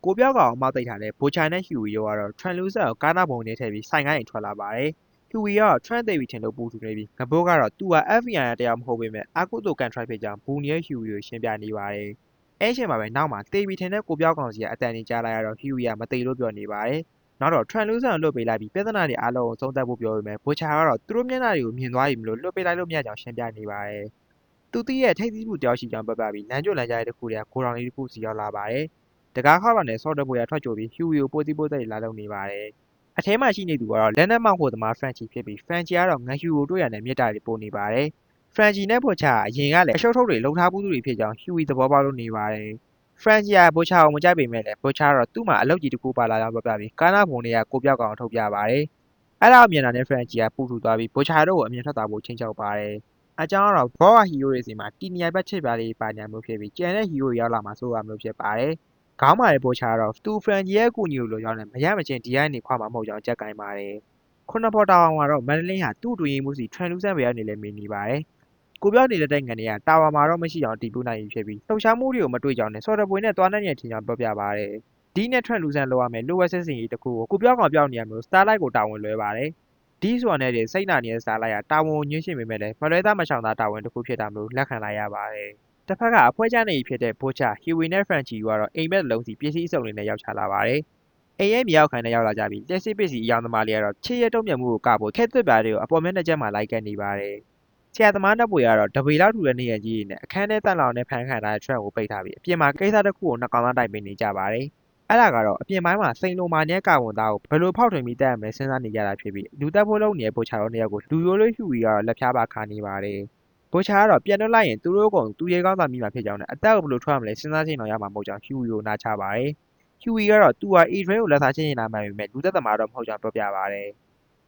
ကိုပြောက်ကောင်အမောက်တိတ်ထားတဲ့ဘိုချိုင်နဲ့ဟျူဝီတို့ကတော့ Translucent ကိုကားနာပုံနဲ့ထည့်ပြီးဆိုင်ကိုင်းထွက်လာပါတယ်ဟျူဝီကတော့ Trans သိပြီထင်လို့ပူတူနေပြီးငပိုးကတော့သူက FBI ရဲ့တရားမဟုတ်ပေမဲ့အာကုသိုကန်ထရိုက်ဖြစ်ကြောင်းဘူနီရဲ့ဟျူဝီကိုရှင်းပြနေပါတယ်အဲ့ချိန်မှာပဲနောက်မှာသိပြီထင်တဲ့ကိုပြောက်ကောင်စီကအတန်ကြီးကြားလိုက်ရတော့ဟျူဝီကမသိလို့ပြောနေပါတယ်နောက်တော့ Translucent ကိုလွတ်ပေးလိုက်ပြီးပြဿနာတွေအားလုံးကိုသုံးသပ်ဖို့ပြောပေမဲ့ဘိုချာကတော့သူတို့မျက်နှာတွေကိုမြင်သွားပြီမလို့လွတ်ပေးလိုက်လို့မရကြောင်းရှင်းပြနေပါတယ်သူသိရဲ့ထိတ်သီးမှုတယောက်ရှိကြောင်းပြပြပြီးလမ်းကြိုလမ်းကြားရဲ့တစ်ခုတည်းကဂိုဒေါင်လေးတစ်ခုစီရောက်လာပါတယ်တကားခေါက်လာနဲ့ဆော့တပွေရထွက်ကြိုပြီးဟျူဝီကိုပိုတိပိုတိလာလုံနေပါတယ်အထဲမှာရှိနေသူကတော့လက်နက်မောက်ဖို့သမားဖရန်ချီဖြစ်ပြီးဖရန်ချီကတော့ငဟျူကိုတွေ့ရတဲ့မြေတားတွေပို့နေပါတယ်ဖရန်ချီနဲ့ဘိုချာအရင်ကလည်းအရှုပ်ထုတ်တွေလုံထားမှုတွေဖြစ်ကြောင်းဟျူဝီသဘောပေါက်လို့နေပါတယ်ဖရန်ချီကဘိုချာကိုမကြိုက်ပေမဲ့လည်းဘိုချာကတော့သူ့မှာအလုပ်ကြီးတစ်ခုပါလာကြောင်းပြပြပြီးကာနာဘုံတွေကကိုပြောက်ကောင်ထုတ်ပြပါတယ်အဲ့ဒါအမြင်တာနဲ့ဖရန်ချီကပူထူသွားပြီးဘိုချာတို့ကိုအမြင်ထွက်သွားဖို့ချင်းချောက်ပါတယ်အကြောင်းကတော့ဘောကဟီရိုတွေစီမှာတီနီယာဘက်ချစ်ပြားလေးပါညာမျိုးဖြစ်ပြီးကျန်တဲ့ဟီရိုရောက်လာမှာစိုးရမျိုးဖြစ်ပါတယ်ခေါင်းမာတဲ့ဘိုချာကတော့သူဖရန်ဂျီရဲ့ကူညီလိုရောက်နေမရမချင်းဒီအိုင်းနေခွာမှာမဟုတ်ကြောင်းကြက်ကိုင်းပါတယ်ခုနဖော်တာဝါမှာတော့မန်ဒလင်းဟာသူ့တွင်မှုစီ Translucent ဘယ်ကနေလဲမင်းနေပါတယ်ကိုပြောက်နေတဲ့တဲ့ငံတွေကတာဝါမှာတော့မရှိအောင်တီးပူးနိုင်ပြီဖြစ်ပြီးလှုပ်ရှားမှုတွေကိုမတွေ့ကြောင်းနဲ့ဆော်တပွေနဲ့သွားနှက်နေထင်ကြောင်းပြောပြပါတယ်ဒီနဲ့ Translucent လောက်ရမယ်လိုဝက်စစ်စင်ကြီးတစ်ခုကိုပြောက်ကောင်ပြောက်နေရမျိုး Starlight ကိုတာဝန်လွှဲပါတယ်ဒီဆိုတာနဲ့စိတ်နာနေတဲ့ Starlight ကတာဝန်ကိုညှင်းရှင်းပေမဲ့လည်းမလွဲသားမချောင်သားတာဝန်တစ်ခုဖြစ်တာမျိုးလက်ခံလိုက်ရပါတယ်တစ်ဖက်ကအဖွဲကျနေပြီဖြစ်တဲ့ဘိုချာဟီဝီနဲ့ဖရန်ချီကတော့အိမ်မက်လုံးစီပစ္စည်းအစုံတွေနဲ့ရောက်ချလာပါတယ်အိမ်ရဲ့မြောက်ခံနဲ့ရောက်လာကြပြီးလက်စစ်ပစ္စည်းအယောင်သမားလေးကတော့ချစ်ရဲတုံ့ပြန်မှုကိုကဖို့ခဲသွက်ပြားတွေကိုအပေါ်မျက်နှာကျက်မှာလိုက်ကပ်နေပါတယ်ဆရာသမားနှစ်ပွေကတော့တပေလောက်ထူတဲ့နေရကြီးတွေနဲ့အခန်းထဲတန်လောင်နဲ့ဖန်ခံထားတဲ့ Trent ကိုပိတ်ထားပြီးအပြင်မှာကိစ္စတစ်ခုကိုနှစ်ကောင်သားတိုင်ပင်နေကြပါတယ်အဲ့ဒါကတော့အပြင်ပိုင်းမှာစိန်လိုမာနဲ့ကာဝန်သားကိုဘယ်လိုဖောက်ထွင်းပြီးတက်ရမလဲစဉ်းစားနေကြတာဖြစ်ပြီးလူတက်ဖို့လုပ်နေတဲ့ဘိုချာတို့နှစ်ယောက်ကိုလူရိုးလေးဟျူဝီကတော့လက်ဖြားပါခါနေပါတယ်ဘိုချာကတော့ပြန်လွှတ်လိုက်ရင်သူတို့ကောင်သူရဲကောင်းသားမိမှာဖြစ်ကြောင်းနဲ့အသက်ကိုဘယ်လိုထွက်ရမလဲစဉ်းစားချိန်တော့ရမှာမဟုတ်ကြောင်းဟျူဝီကိုနားချပါတယ်ဟျူဝီကတော့သူဟာအေထရိန်းကိုလက်စားချင်းနေတာမှန်ပေမဲ့လူသက်သမားတော့မဟုတ်ကြောင်းပြောပြပါတယ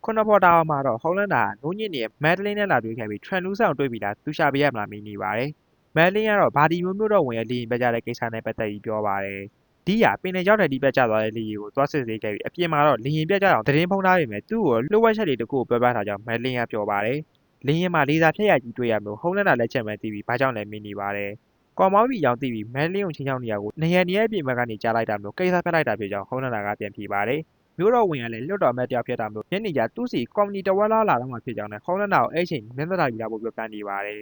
်ခုနဖော်တာမှာတော့ဟောလန်ဒါနိုးညစ်နေတဲ့မက်ဒလင်းနဲ့လာတွေ့ခဲ့ပြီး Translucent ကိုတွေ့ပြီးလားသူရှာပေးရမလားမင်းနေပါတယ်မက်ဒလင်းကတော့ဘာဒီမျိုးတော့ဝင်ရလီရင်ပြကြတဲ့ကိစ္စနဲ့ပတ်သက်ပြီးပြောပါတယ်ဒီဟာပင်လေကြောက်တဲ့ဒီဘက်ကျသွားတဲ့လီကိုသွားစစ်ဆေးခဲ့ပြီးအပြင်မှာတော့လီရင်ပြကြအောင်သတင်းဖုံးထားပေမဲ့သူ့ကိုလှုပ်ဝက်ချက်တွေတခုကိုပြောပြထားကြောင်းမက်ဒလင်းကပြောပါတယ်လင်းရင်မှာလေးစားဖြတ်ရကြီးတွေ့ရမျိုးဟုံးလန်းတာလက်ချက်မှန်းသိပြီးဘာကြောင့်လဲမင်းနေပါတယ်ကော်မောင်းပြီးရောင်သိပြီးမန်လင်းကိုချင်းချောင်းနေရကိုနေရအပြင်ဘက်ကနေကြားလိုက်တာမျိုးကိစ္စဖက်လိုက်တာဖြစ်ကြောင်းဟုံးလန်းတာကပြန်ဖြေပါတယ်မျိုးတော်ဝင်ရလဲလွတ်တော်မဲ့တယောက်ဖြစ်တာမျိုးညနေကျသူ့စီကော်မတီတဝက်လာတော့မှဖြစ်ကြောင်းနဲ့ဟုံးလန်းတာကိုအဲ့ချိန်မင်းသက်တာယူလာဖို့ပြောပြနေပါတယ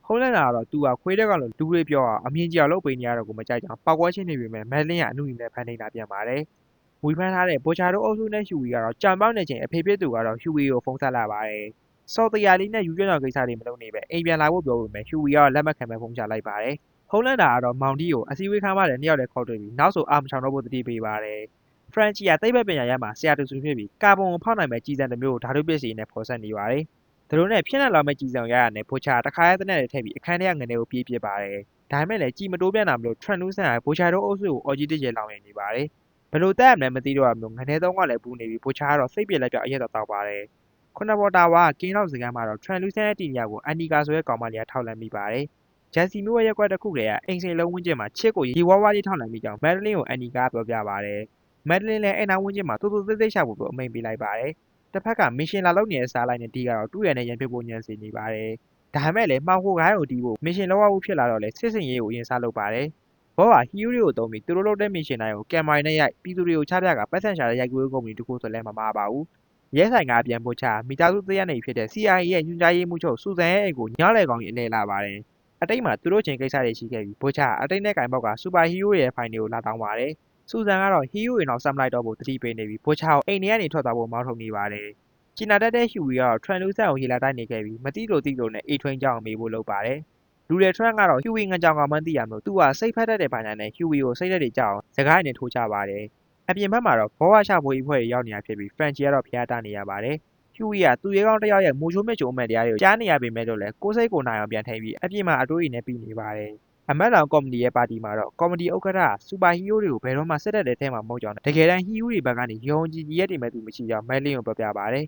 ်ဟုံးလန်းတာကတော့သူကခွေးတဲ့ကောင်လိုလူတွေပြောအောင်အမြင်ကြီးအောင်လုပ်ပေးနေရတော့ကိုမကြိုက်ကြောင်းပောက်ကွဲချင်းနေပေမဲ့မန်လင်းကအနုနည်းနဲ့ဖန်နေတာပြန်ပါတယ်ဝီဖန်ထားတဲ့ဘိုချာတို့အုပ်စုနဲ့ဟျူဝီကတော့ကြောင်ပေါက်နေချိန်အဖေဖြစ်သူကတော့ဟျူဝီကိုဖုန်းဆက်လာပါတယ်စော်တရာလေးနဲ့ယူကျွမ်းတော်ကိစ္စတွေမလုပ်နေပဲအိမ်ပြန်လာဖို့ပြောပေမဲ့ဟျူဝီကတော့လက်မခံပဲဖုန်းချလိုက်ပါတယ်ဟုံးလန်းတာကတော့မောင်တီကိုအစည်းအဝေးခန်းမှာလည်းနှစ်ယောက်လည်းခေါ်တွေ့ပြီးနောက်ဆိုအာမချောင်တော့ဖို့တတိပေးပါတယ်ဖရန်ချီကသိပ္ပံပညာရပ်မှာဆရာတူစုဖြစ်ပြီးကာဗွန်ကိုဖောက်နိုင်မဲ့ကြီးစံတစ်မျိုးကိုဓာတုပစ္စည်းနဲ့ဖော်ဆက်နေပါတယ်သူတို့နဲ့ဖြစ်နေလောက်မဲ့ကြီးစံရရနဲ့ဖိုချာတခါရဲတဲ့နဲ့ထည့်ပြီးအခန်းထဲကငနေကိုပြေးပစ်ပါတယ်ဒါပေမဲ့လည်းကြီးမတိုးပြန်တာမလို့ Translucent ကဘိုချာတို့အုပ်စုကိုအော်ကြီးတစ်ကျဲလောင်နေပါတယ်ဘယ်လိုတက်ရမလဲမသိတော့အမျိုးငနေသုံးကလည်းပူနေပြီးဘိုချာကတော့စိတ်ပြေလက်ပြောက်အရက်တော့ပါတယ်ခုနပေါ်တာဝါကင်းလောက်စကန်မှာတော့ Translucent ရဲ့တီနီယာကိုအန်နီကာဆိုတဲ့ကောင်မလေးကထောက်လှမ်းမိပါတယ်ဂျက်စီမျိုးရဲ့ရက်ွက်တစ်ခုတည်းကအင်စိန်လုံးဝန်းကျင်မှာချစ်ကိုရေဝါးဝါးလေးထောက်လှမ်းမိကြောင်းမက်ဒလင်းကိုအန်နီကာပြောပြပါတယ်မက်ဒလင်းလည်းအဲ့နာဝန်းကျင်မှာတူတူသေးသေးရှာဖို့အမိန်ပေးလိုက်ပါတယ်တစ်ဖက်ကမစ်ရှင်လာလုပ်နေတဲ့စားလိုက်နဲ့ဒီကတော့တူရနဲ့ရန်ဖြစ်ဖို့ညံစီနေပါတယ်ဒါပေမဲ့လည်းမှောင်ခိုကိုင်းကိုတီးဖို့မစ်ရှင်လောက်ရဖို့ဖြစ်လာတော့လေစစ်စင်ရေးကိုအရင်စားလုပ်ပါတယ်ဘောကဟီးရိုတွေကိုတုံးပြီးသူတို့လုပ်တဲ့မစ်ရှင်တိုင်းကိုကင်မရာနဲ့ရိုက်ပြည်သူတွေကိုချပြကပတ်စံရှာတဲ့ရိုက်ကူးကုမ္ပဏီတစ်ခုဆိုလည်းမမှားပါဘူးရဲဆိုင်ကအပြန်ပို့ချမိသားစုသေးရနေဖြစ်တဲ့ CIA ရဲ့ညွှန်ကြားရေးမှူးချုပ်စူဇန်ရဲ့အိမ်ကိုညလေကောင်ကြီးအလဲလာပါတယ်အတိတ်မှာသူတို့ချင်းကိစ္စတွေရှိခဲ့ပြီးဘိုချာအတိတ်နဲ့ကင်ဘောက်ကစူပါဟီးရိုရဲ့ဖိုင်တွေကိုလာတောင်းပါတယ်စူဇန်ကတော့ဟီးရိုတွေနောက်ဆက်မလိုက်တော့ဖို့တတိပေးနေပြီးဘိုချာကိုအိမ်ထဲကနေထွက်သွားဖို့မောင်းထုတ်နေပါတယ်ကျင်နာတက်တဲ့ဟျူဝီကတော့ Translucent ကိုရေလာတိုက်နေခဲ့ပြီးမတိလို့နဲ့အိတ်ထွင်းကြောင်မေးဖို့လုပ်ပါတယ်လူတွေ Trent ကတော့ဟျူဝီငကြောင်ကောင်မှန်းသိရမလို့သူကစိတ်ဖက်တတ်တဲ့ပိုင်းနဲ့ဟျူဝီကိုစိတ်သက်တွေကြောက်အောင်စကားနဲ့ထိုးချပါတယ်အပြင်ဘက်မှာတော့ဘောဝါရှာဖွေးအဖွဲ့တွေရောက်နေတာဖြစ်ပြီး French ကတော့ဖျားတာနေရပါတယ်ဟျူဝီကသူရဲကောင်းတစ်ယောက်ရဲ့မူချိုးမဲ့ချိုးမဲ့တရားတွေကိုကြားနေရပေမဲ့လို့လည်းကိုယ်စိတ်ကိုနိုင်အောင်ပြန်ထိန်ပြီးအပြင်မှာအတွေးတွေနဲ့ပြီးနေပါတယ်အမတ်လောင်ကော်မတီရဲ့ပါတီမှာတော့ကော်မတီဥက္ကဋ္ဌစူပါဟီးရိုတွေကိုဘယ်တော့မှစစ်တပ်တဲ့ထဲမှာမဟုတ်ကြောင်းတကယ်တမ်းဟီးရိုတွေဘက်ကနေယုံကြည်ရက်တွေမဲ့သူမရှိကြောင်းမက်လင်းကိုပြောပြပါတယ်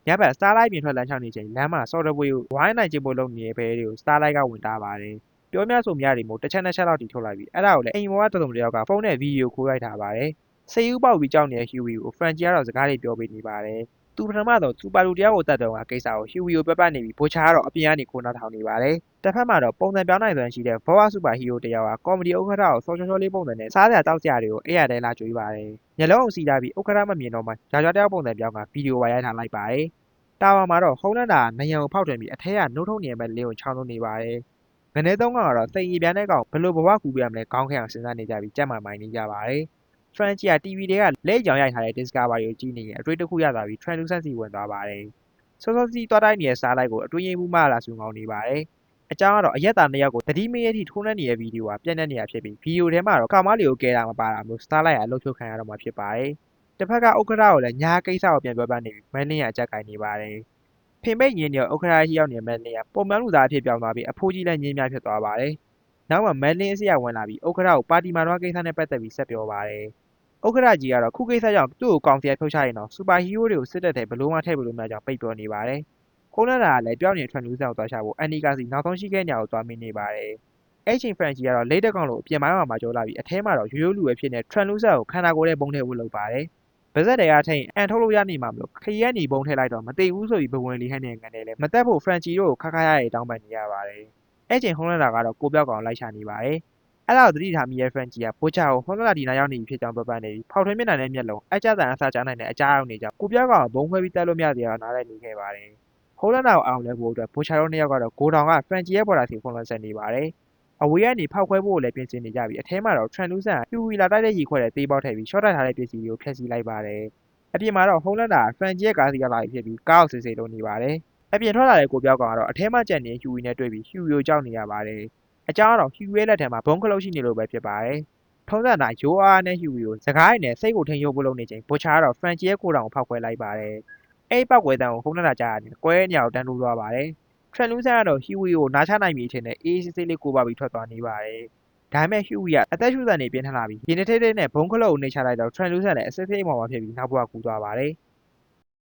ညဘက် Starlight ပြင်ထွက်လမ်းချောင်းနေချိန်လမ်းမှာစော်တပွေကိုဝိုင်းနိုင်ချင်ဖို့လုပ်နေတဲ့ဘဲတွေကို Starlight ကဝင်တာပါတယ်ပြောများဆိုများတွေမို့တစ်ချက်နှစ်ချက်လောက်တီထုတ်လိုက်ပြီးအဲ့ဒါကိုလည်းအိမ်ပေါ်ကတုံတယောက်ကဖုန်းနဲ့ဗီဒီယိုခိုးရိုက်ထားပါတယ်စိတ်ဥပေါက်ပြီးကြောက်နေတဲ့ဟျူဝီကိုဖရန်ချီကတော့စကားတွေပြောပေးနေပါတယ် သူပထမဆုံးစူပါလူတယောက်ကိုတတ်တုံးကကိစ္စကိုဟီဝီကိုပြပတ်နေပြီးဘိုချာကတော့အပြင်ကနေခိုးနှောက်ထောင်နေပါတယ်။တစ်ဖက်မှာတော့ပုံစံပြောင်းနိုင်စွမ်းရှိတဲ့ဘောဝစူပါဟီးရိုတယောက်ကကော်မဒီဥက္ကဋ္ဌကိုစောချောချောလေးပုံစံနဲ့စားစရာတောက်စရာတွေကိုအဲ့ရတဲ့လာကြွေးပါတယ်။မျက်လုံးအောင်စီးထားပြီးဥက္ကဋ္ဌမမြင်တော့မှကြာကြာတယောက်ပုံစံပြောင်းကဗီဒီယိုဝိုင်ရိုက်ထားလိုက်ပါတယ်။တာဝါမှာတော့ဟုံးလန်းတာနယံကိုဖောက်ထွင်းပြီးအထက်ကနှုတ်ထုတ်နေမဲ့လင်းကိုချောင်းလုံးနေပါတယ်။ငနေသုံးကောင်ကတော့စိတ်ရည်ပြန်တဲ့ကောင်ဘယ်လိုဘဝကူပြရမလဲခေါင်းခဲအောင်စဉ်းစားနေကြပြီးကြက်မှမိုင်းနေကြပါတယ်။ Frankie က TV တွေကလက်ကြောင်ရိုက်ထားတဲ့ Discovery ကိုကြည့်နေရင်အတွေ့တစ်ခုရသွားပြီး Translucent စီဝင်သွားပါတယ်။စောစောစီးသွားတိုင်းနေတဲ့စားလိုက်ကိုအတွင်းရေးမှုမလာဆူငောင်းနေပါတယ်။အကြောင်းကတော့အရက်သားနှစ်ယောက်ကိုတတိမရဲ့အထိထိုးနှက်နေတဲ့ဗီဒီယိုကပြန့်နှံ့နေတာဖြစ်ပြီးဗီဒီယိုထဲမှာတော့ကောင်မလေးကိုကဲတာမပါတာမျိုး Starlight ကအလုပ်ဖြုတ်ခံရတော့မှာဖြစ်ပါတယ်။တစ်ဖက်ကဥက္ကဋ္ဌကိုလည်းညာကိစ္စကိုပြန်ပြောပြနေပြီးမန်လင်းကအကြက်ကင်နေပါတယ်။ဖိမိတ်ညင်းနေဥက္ကဋ္ဌရှိရောက်နေမန်လင်းကပုံမှန်လူသားအဖြစ်ပြောင်းသွားပြီးအဖိုးကြီးလည်းညင်းများဖြစ်သွားပါတယ်။နောက်မှမန်လင်းအစီအဝင်လာပြီးဥက္ကဋ္ဌကိုပါတီမာတော့ကိစ္စနဲ့ပတ်သက်ပြီးဆက်ပြောပါတယ်။ဥက္ကဋ္ဌကြီးကတော့ခုကိစ္စကြောင့်သူ့ကိုကောင်စီဖြုတ်ချရင်တော့စူပါဟီးရိုးတွေကိုစစ်တပ်ထဲဘလို့မှထည့်လို့မရကြောင်းပိတ်ပြောနေပါတယ်။ခုံးလာတာကလည်းပြောင်းနေထွက်လူးဆောင်သွားချဖို့အန်နီကာစီနောက်ဆုံးရှိခဲ့နေအောင်သွားမင်းနေပါတယ်။အဲ့ချိန်ဖရန်ချီကတော့လိတ်တက်ကောင်လိုအပြင်ပိုင်းမှာကြောလာပြီးအထဲမှာတော့ရိုးရိုးလူပဲဖြစ်နေထရန်လူးဆာကိုခန္ဓာကိုယ်နဲ့ပုံထည့်ဖို့လုပ်ပါတယ်။ဗဇက်တွေကထိန်အန်ထုတ်လို့ရနေမှာမလို့ခရီးကနေပုံထည့်လိုက်တော့မသိဘူးဆိုပြီးဘဝင်လေးဟန်နေကန်တယ်လေမတက်ဖို့ဖရန်ချီတို့ကိုခါခါရရတောင်းပန်နေရပါတယ်။အဲ့ချိန်ဟုံးလာတာကတော့ကိုပြောက်ကောင်လိုက်ရှာနေပါတယ်။အဲ့ဒါကိုသတိထားမိရဲ့ဖရန်ချီကဘိုချာကိုဟုံးလာဒီနာရောက်နေပြီဖြစ်ကြောင်းပြပတ်နေပြီးဖောက်ထွင်းမျက်နှာနဲ့မျက်လုံးအကြတန်အစာချနိုင်တဲ့အကြားရောက်နေကြောင်းကိုပြောက်ကောင်ဘုံခွဲပြီးတက်လို့မရသေးအောင်နားလည်းနေခဲ့ပါတယ်။ဟုံးလာကိုအောင်လဲဖို့အတွက်ဘိုချာတို့နှစ်ယောက်ကတော့ဂိုတောင်ကဖရန်ချီရဲ့ပေါ်တာစီဖုန်းလွှမ်းဆက်နေပါတယ်။အဝေးကနေဖောက်ခွဲဖို့လည်းပြင်ဆင်နေကြပြီးအထဲမှာတော့ Translucent ဟျူဝီလာတိုက်တဲ့ရေခွက်တဲ့သေးပေါက်ထည့်ပြီးရှော့တိုက်ထားတဲ့ပစ္စည်းကိုဖျက်ဆီးလိုက်ပါတယ်။အပြင်မှာတော့ဟုံးလန်းတာဖရန်ချီရဲ့ကားစီရောက်လာပြီဖြစ်ပြီးကားကိုစစ်ဆေးလုပ်နေပါတယ်။အပြင်ထွက်လာတဲ့ကိုပြောက်ကောင်ကတော့အထဲမှာကြံနေဟျူဝီနဲ့တွေ့ပြီးဟျူဝီကိုကြောက်နေရပါတယ်။အကြောင်းကတော့ဟျူဝီရဲ့လက်ထဲမှာဘုံခလုတ်ရှိနေလို့ပဲဖြစ်ပါတယ်။ထုံးစံတိုင်းရိုးအားနဲ့ဟျူဝီကိုစကားရည်နဲ့စိတ်ကိုထိန်ရုပ်ဖို့လုပ်နေချိန်ဘိုချာကတော့ဖရန်ချီရဲ့ကိုတောင်ကိုဖောက်ခွဲလိုက်ပါတယ်။အဲ့ပောက်ကွဲတန်းကိုဟုံးလန်းတာကြားရတယ်။ကွဲနေအောင်တန်းထိုးသွားပါတယ်။ Translucent ကတော့ဟျူဝီကိုနားချနိုင်ပြီအချိန်နဲ့အေးစစ်စစ်လေးကိုပါပြီးထွက်သွားနေပါတယ်။ဒါပေမဲ့ဟျူဝီကအသက်ရှူစံနေပြင်းထန်လာပြီးရင်းနေထိတ်ထိတ်နဲ့ဘုံခလုတ်ကိုနှိမ့်ချလိုက်တော့ Translucent လည်းအစစ်စစ်အိမ်ပေါ်မှာဖြစ်ပြီးနောက်ဘဝကူသွားပါတယ်။